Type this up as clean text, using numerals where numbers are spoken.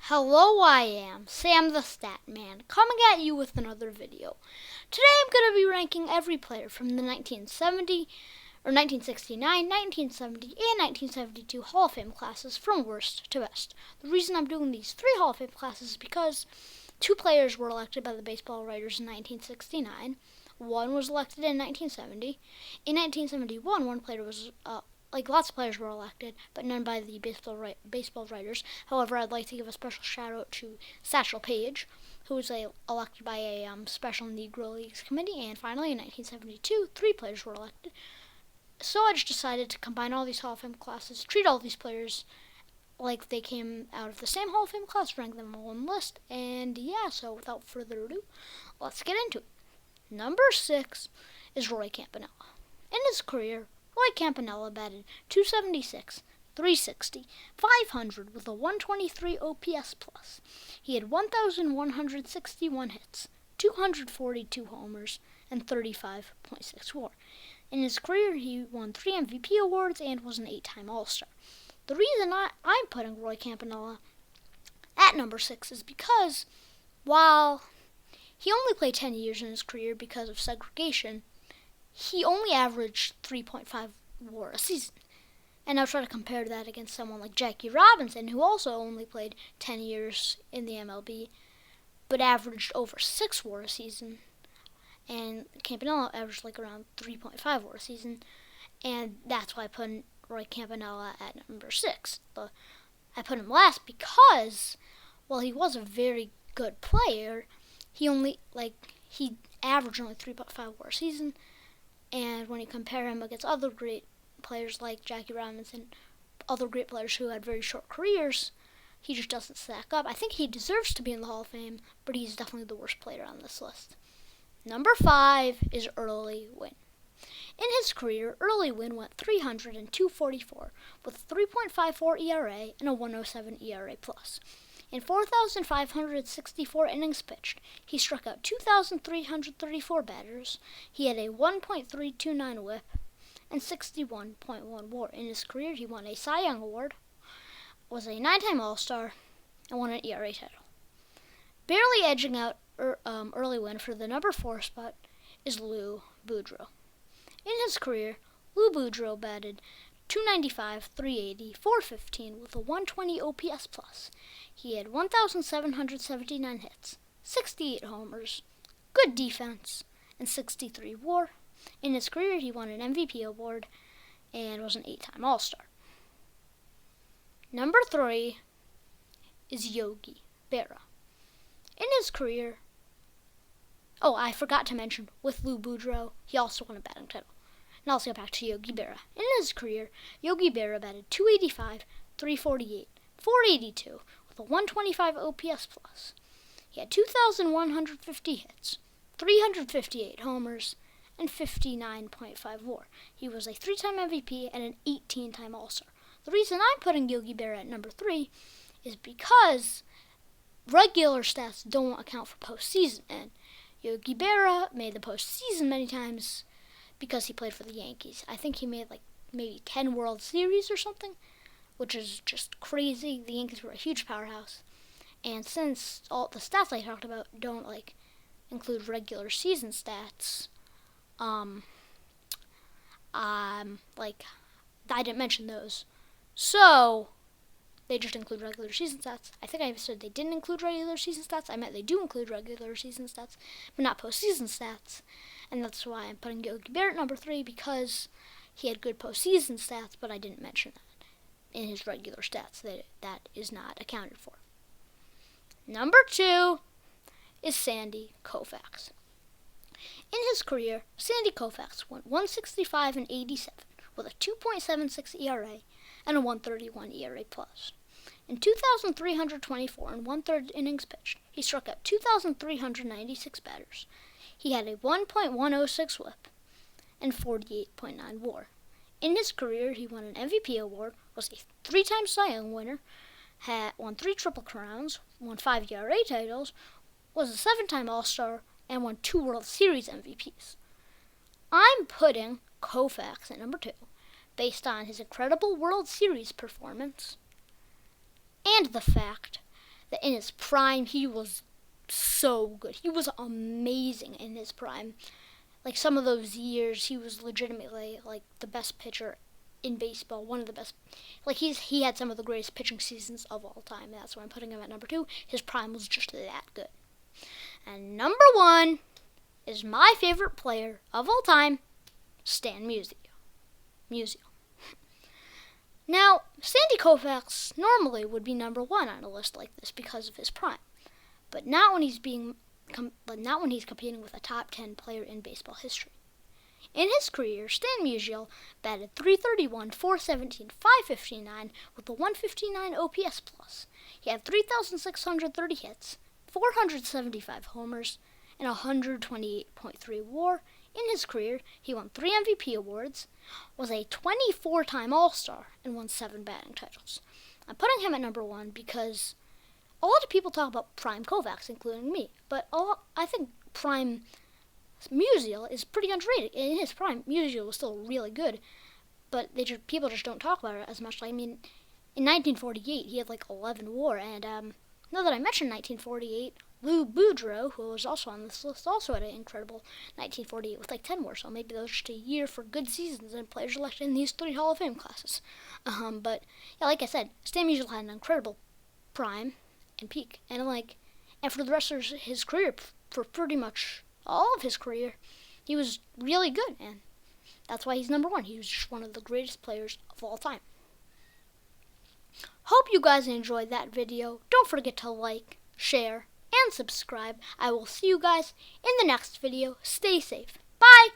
Hello, I am Sam the Stat Man, coming at you with another video. Today I'm going to be ranking every player from the 1969, 1970, and 1972 Hall of Fame classes from worst to best. The reason I'm doing these three Hall of Fame classes is because two players were elected by the baseball writers in 1969. One was elected in 1970. In 1971, one player was lots of players were elected, but none by the baseball writers. However, I'd like to give a special shout out to Satchel Paige, who was elected by a special Negro Leagues committee. And finally, in 1972, three players were elected. So I just decided to combine all these Hall of Fame classes, treat all these players like they came out of the same Hall of Fame class, rank them all on the list. And yeah, so without further ado, let's get into it. Number 6 is Roy Campanella. In his career, Roy Campanella batted .276, .360, .500 with a .123 OPS plus. He had 1,161 hits, 242 homers, and 35.6 WAR. In his career, he won 3 MVP awards and was an 8-time All-Star. The reason I'm putting Roy Campanella at number 6 is because, while he only played 10 years in his career because of segregation, he only averaged 3.5 WAR a season. And I'll try to compare that against someone like Jackie Robinson, who also only played 10 years in the MLB, but averaged over 6 WAR a season. And Campanella averaged around 3.5 WAR a season. And that's why I put Roy Campanella at number 6. I put him last because, while he was a very good player, he averaged only 3.5 WAR a season. And when you compare him against other great players like Jackie Robinson, other great players who had very short careers, he just doesn't stack up. I think he deserves to be in the Hall of Fame, but he's definitely the worst player on this list. Number 5 is Early Wynn. In his career, Early Wynn went .300 and .244 with a 3.54 ERA and a 1.07 ERA plus. In 4,564 innings pitched, he struck out 2,334 batters. He had a 1.329 whip and 61.1 WAR. In his career, he won a Cy Young Award, was a 9-time All-Star, and won an ERA title. Barely edging out Early Wynn for the number 4 spot is Lou Boudreau. In his career, Lou Boudreau batted .295, .380, .415 with a 120 OPS plus. He had 1,779 hits, 68 homers, good defense, and 63 WAR. In his career, he won an MVP award and was an 8-time All-Star. Number 3 is Yogi Berra. In his career, I forgot to mention, with Lou Boudreau, he also won a batting title. Now let's get back to Yogi Berra. In his career, Yogi Berra batted .285, .348, .482 with a 125 OPS plus. He had 2,150 hits, 358 homers, and 59.5 WAR. He was a 3-time MVP and an 18-time All-Star. The reason I'm putting Yogi Berra at number 3 is because regular stats don't account for postseason, and Yogi Berra made the postseason many times because he played for the Yankees. I think he made maybe 10 World Series or something, which is just crazy. The Yankees were a huge powerhouse. And since all the stats I talked about don't include regular season stats, I didn't mention those. So they just include regular season stats. I think I said they didn't include regular season stats. I meant they do include regular season stats, but not postseason stats. And that's why I'm putting Yogi Berra at number 3, because he had good postseason stats, but I didn't mention that in his regular stats. That is not accounted for. Number 2 is Sandy Koufax. In his career, Sandy Koufax went .165 and .87 with a 2.76 ERA and a 1.31 ERA plus. In 2,324 and 1/3 innings pitched, he struck out 2,396 batters. He had a 1.106 whip and 48.9 WAR. In his career, he won an MVP award, was a 3-time Cy Young winner, won 3 Triple Crowns, won 5 ERA titles, was a 7-time All-Star, and won 2 World Series MVPs. I'm putting Koufax at number 2 based on his incredible World Series performance and the fact that in his prime, he was so good. He was amazing in his prime. Like, some of those years, he was legitimately, like, the best pitcher in baseball, one of the best. Like, he had some of the greatest pitching seasons of all time. That's why I'm putting him at number 2. His prime was just that good. And number 1 is my favorite player of all time, Stan Musial. Now, Sandy Koufax normally would be number 1 on a list like this because of his prime, but not when he's competing with a top 10 player in baseball history. In his career, Stan Musial batted .331, .417, .559 with a .159 OPS plus. He had 3,630 hits, 475 homers, and 128.3 WAR. In his career, he won 3 MVP awards, was a 24-time All-Star, and won 7 batting titles. I'm putting him at number 1 because a lot of people talk about prime Koufax, including me, but I think prime Musial is pretty underrated. In his prime, Musial was still really good, but people just don't talk about it as much. I mean, in 1948, he had like 11 WAR, and now that I mentioned 1948, Boudreau, who was also on this list, also had an incredible 1948 with like 10 WAR, so maybe that was just a year for good seasons and players elected in these 3 Hall of Fame classes. But yeah, like I said, Stan Musial had an incredible prime and peak, and for the rest of his career, for pretty much all of his career, he was really good, and that's why he's number 1. He was just one of the greatest players of all time. Hope you guys enjoyed that video. Don't forget to like, share, and subscribe. I will see you guys in the next video. Stay safe. Bye!